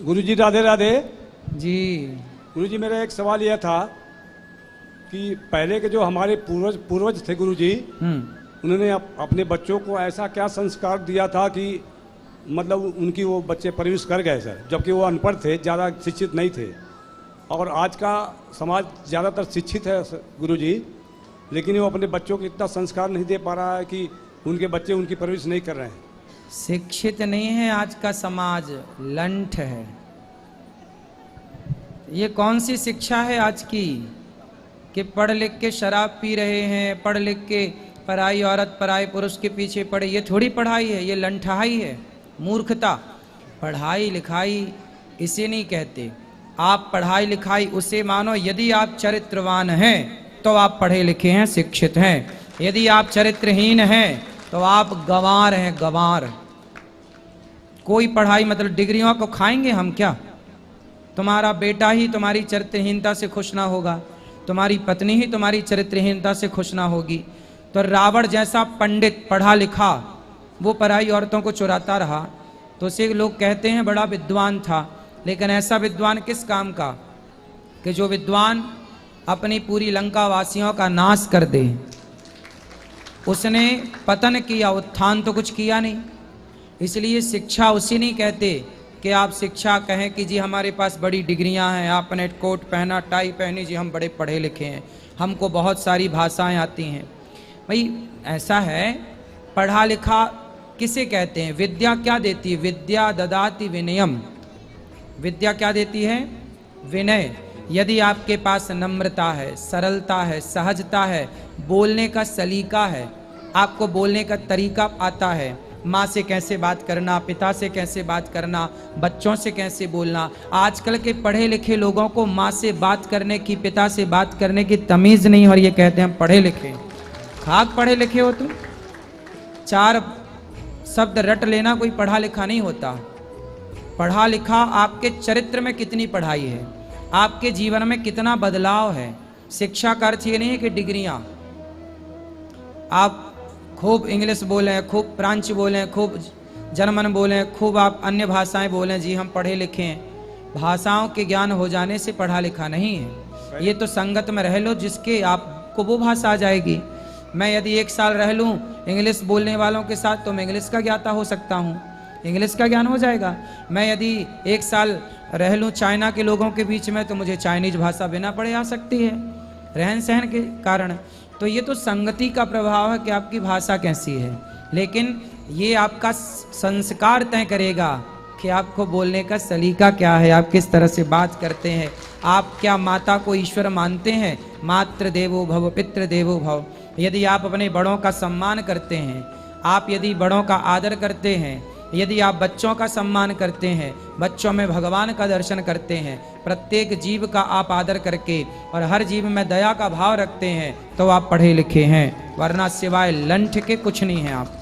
गुरुजी राधे राधे जी। गुरुजी, मेरा एक सवाल यह था कि पहले के जो हमारे पूर्वज थे गुरुजी, उन्होंने अपने बच्चों को ऐसा क्या संस्कार दिया था कि मतलब उनकी वो बच्चे परवरिश कर गए सर, जबकि वो अनपढ़ थे, ज़्यादा शिक्षित नहीं थे। और आज का समाज ज़्यादातर शिक्षित है गुरुजी, लेकिन वो अपने बच्चों को इतना संस्कार नहीं दे पा रहा है कि उनके बच्चे उनकी परवरिश नहीं कर रहे हैं। शिक्षित नहीं है आज का समाज, लंठ है। ये कौन सी शिक्षा है आज की कि पढ़ लिख के शराब पी रहे हैं, पढ़ लिख के पराई औरत पराई पुरुष के पीछे पड़े? ये थोड़ी पढ़ाई है, ये लंठाई है, मूर्खता। पढ़ाई लिखाई इसे नहीं कहते। आप पढ़ाई लिखाई उसे मानो यदि आप चरित्रवान हैं तो आप पढ़े लिखे हैं, शिक्षित हैं। यदि आप चरित्रहीन हैं तो आप गंवार हैं, गंवार। कोई पढ़ाई मतलब डिग्रियों को खाएंगे हम क्या? तुम्हारा बेटा ही तुम्हारी चरित्रहीनता से खुश ना होगा, तुम्हारी पत्नी ही तुम्हारी चरित्रहीनता से खुश ना होगी। तो रावण जैसा पंडित पढ़ा लिखा वो पराई औरतों को चुराता रहा, तो उसे लोग कहते हैं बड़ा विद्वान था। लेकिन ऐसा विद्वान किस काम का कि जो विद्वान अपनी पूरी लंका वासियों का नाश कर दे। उसने पतन किया, उत्थान तो कुछ किया नहीं। इसलिए शिक्षा उसी नहीं कहते कि आप शिक्षा कहें कि जी हमारे पास बड़ी डिग्रियां हैं, आपने कोट पहना, टाई पहनी, जी हम बड़े पढ़े लिखे हैं, हमको बहुत सारी भाषाएं आती हैं। भाई ऐसा है, पढ़ा लिखा किसे कहते हैं? विद्या क्या देती है? विद्या ददाति विनयम। विद्या क्या देती है? विनय। यदि आपके पास नम्रता है, सरलता है, सहजता है, बोलने का सलीका है, आपको बोलने का तरीका आता है, माँ से कैसे बात करना, पिता से कैसे बात करना, बच्चों से कैसे बोलना। आजकल के पढ़े लिखे लोगों को माँ से बात करने की, पिता से बात करने की तमीज़ नहीं, और ये कहते हैं पढ़े लिखे। खाक पढ़े लिखे हो तुम? चार शब्द रट लेना कोई पढ़ा लिखा नहीं होता। पढ़ा लिखा आपके चरित्र में कितनी पढ़ाई है, आपके जीवन में कितना बदलाव है। शिक्षा का अर्थ ये नहीं है कि डिग्रियां। आप खूब इंग्लिश बोलें, खूब फ्रेंच बोलें, खूब जर्मन बोलें, खूब आप अन्य भाषाएं बोलें, जी हम पढ़े लिखे हैं। भाषाओं के ज्ञान हो जाने से पढ़ा लिखा नहीं है। ये तो संगत में रह लो जिसके आपको वो भाषा आ जाएगी। मैं यदि 1 साल रह लूँ इंग्लिश बोलने वालों के साथ तो मैं इंग्लिश का ज्ञाता हो सकता हूँ, इंग्लिश का ज्ञान हो जाएगा। मैं यदि 1 साल रह लूँ चाइना के लोगों के बीच में तो मुझे चाइनीज भाषा बिना पढ़े आ सकती है, रहन सहन के कारण। तो ये तो संगति का प्रभाव है कि आपकी भाषा कैसी है। लेकिन ये आपका संस्कार तय करेगा कि आपको बोलने का सलीका क्या है, आप किस तरह से बात करते हैं। आप क्या माता को ईश्वर मानते हैं? मातृ देवो भव, पितृ देवो भव। यदि आप अपने बड़ों का सम्मान करते हैं, आप यदि बड़ों का आदर करते हैं, यदि आप बच्चों का सम्मान करते हैं, बच्चों में भगवान का दर्शन करते हैं, प्रत्येक जीव का आप आदर करके और हर जीव में दया का भाव रखते हैं, तो आप पढ़े लिखे हैं। वरना सिवाय लंठ के कुछ नहीं हैं आप।